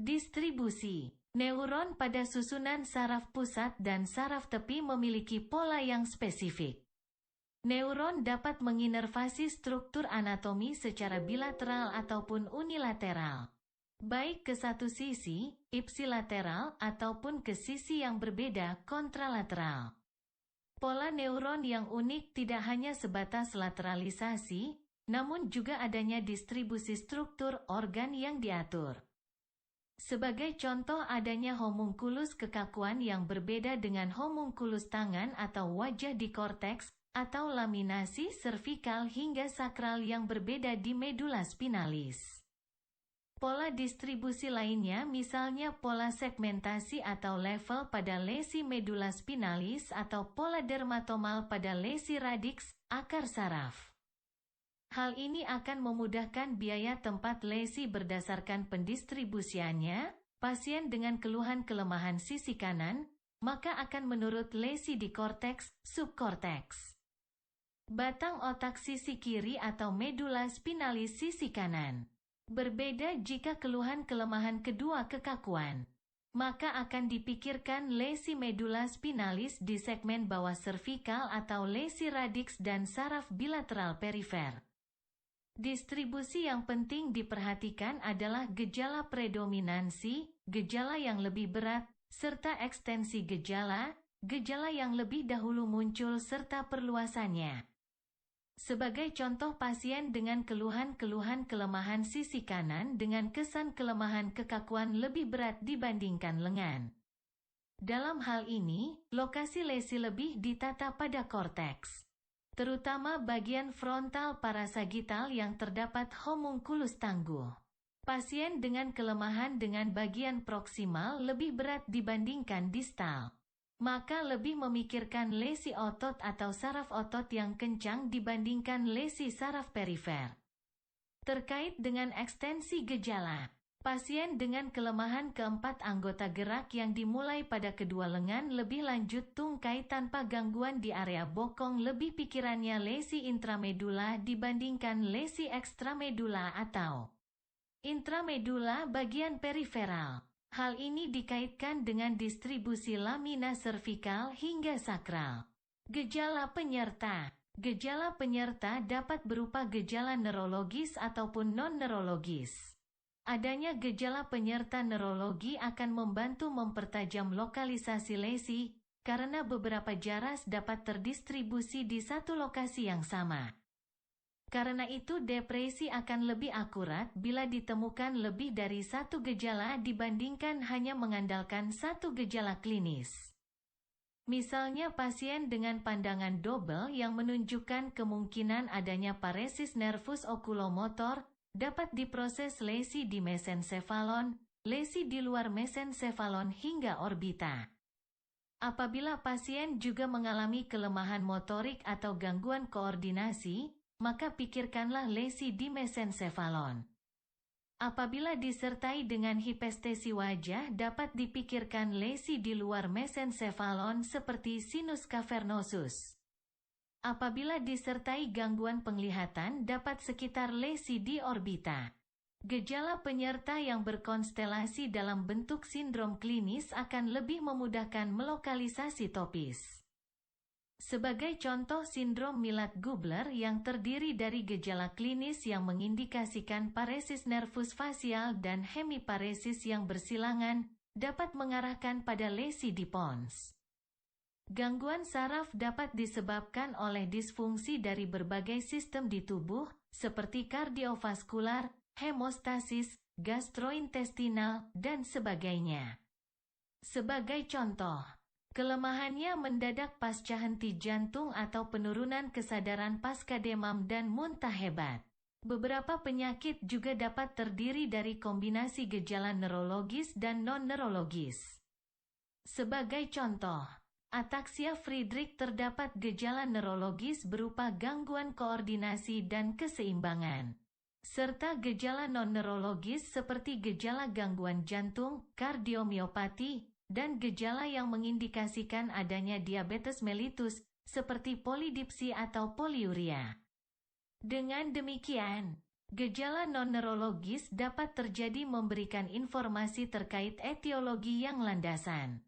Distribusi neuron pada susunan saraf pusat dan saraf tepi memiliki pola yang spesifik. Neuron dapat menginervasi struktur anatomi secara bilateral ataupun unilateral, baik ke satu sisi, ipsilateral, ataupun ke sisi yang berbeda, kontralateral. Pola neuron yang unik tidak hanya sebatas lateralisasi, namun juga adanya distribusi struktur organ yang diatur. Sebagai contoh adanya homunculus kekakuan yang berbeda dengan homunculus tangan atau wajah di korteks, atau laminasi servikal hingga sakral yang berbeda di medula spinalis. Pola distribusi lainnya misalnya pola segmentasi atau level pada lesi medula spinalis atau pola dermatomal pada lesi radix, akar saraf. Hal ini akan memudahkan biaya tempat lesi berdasarkan pendistribusiannya. Pasien dengan keluhan kelemahan sisi kanan, maka akan menurut lesi di korteks, subkorteks. Batang otak sisi kiri atau medula spinalis sisi kanan. Berbeda jika keluhan kelemahan kedua kekakuan, maka akan dipikirkan lesi medula spinalis di segmen bawah servikal atau lesi radix dan saraf bilateral perifer. Distribusi yang penting diperhatikan adalah gejala predominansi, gejala yang lebih berat, serta ekstensi gejala yang lebih dahulu muncul serta perluasannya. Sebagai contoh pasien dengan keluhan-keluhan kelemahan sisi kanan dengan kesan kelemahan kekakuan lebih berat dibandingkan lengan. Dalam hal ini, lokasi lesi lebih ditata pada korteks, terutama bagian frontal parasagital yang terdapat homunculus tangguh. Pasien dengan kelemahan dengan bagian proksimal lebih berat dibandingkan distal, maka lebih memikirkan lesi otot atau saraf otot yang kencang dibandingkan lesi saraf perifer. Terkait dengan ekstensi gejala, pasien dengan kelemahan keempat anggota gerak yang dimulai pada kedua lengan lebih lanjut tungkai tanpa gangguan di area bokong lebih pikirannya lesi intramedula dibandingkan lesi ekstramedula atau intramedula bagian periferal. Hal ini dikaitkan dengan distribusi lamina servikal hingga sakral. Gejala penyerta. Gejala penyerta dapat berupa gejala neurologis ataupun non-neurologis. Adanya gejala penyerta neurologi akan membantu mempertajam lokalisasi lesi, karena beberapa jaras dapat terdistribusi di satu lokasi yang sama. Karena itu depresi akan lebih akurat bila ditemukan lebih dari satu gejala dibandingkan hanya mengandalkan satu gejala klinis. Misalnya pasien dengan pandangan double yang menunjukkan kemungkinan adanya paresis nervus oculomotor, dapat diproses lesi di mesencephalon, lesi di luar mesencephalon hingga orbita. Apabila pasien juga mengalami kelemahan motorik atau gangguan koordinasi, maka pikirkanlah lesi di mesencephalon. Apabila disertai dengan hipestesi wajah dapat dipikirkan lesi di luar mesencephalon seperti sinus cavernosus. Apabila disertai gangguan penglihatan dapat sekitar lesi di orbita. Gejala penyerta yang berkonstelasi dalam bentuk sindrom klinis akan lebih memudahkan melokalisasi topis. Sebagai contoh sindrom Milat-Gubler yang terdiri dari gejala klinis yang mengindikasikan paresis nervus fasial dan hemiparesis yang bersilangan, dapat mengarahkan pada lesi di pons. Gangguan saraf dapat disebabkan oleh disfungsi dari berbagai sistem di tubuh, seperti kardiovaskular, hemostasis, gastrointestinal, dan sebagainya. Sebagai contoh, kelemahannya mendadak pasca henti jantung atau penurunan kesadaran pasca demam dan muntah hebat. Beberapa penyakit juga dapat terdiri dari kombinasi gejala neurologis dan non-neurologis. Sebagai contoh, ataksia Friedreich terdapat gejala neurologis berupa gangguan koordinasi dan keseimbangan, serta gejala non-neurologis seperti gejala gangguan jantung, kardiomiopati, dan gejala yang mengindikasikan adanya diabetes mellitus, seperti polidipsi atau poliuria. Dengan demikian, Gejala non-neurologis dapat terjadi memberikan informasi terkait etiologi yang landasan.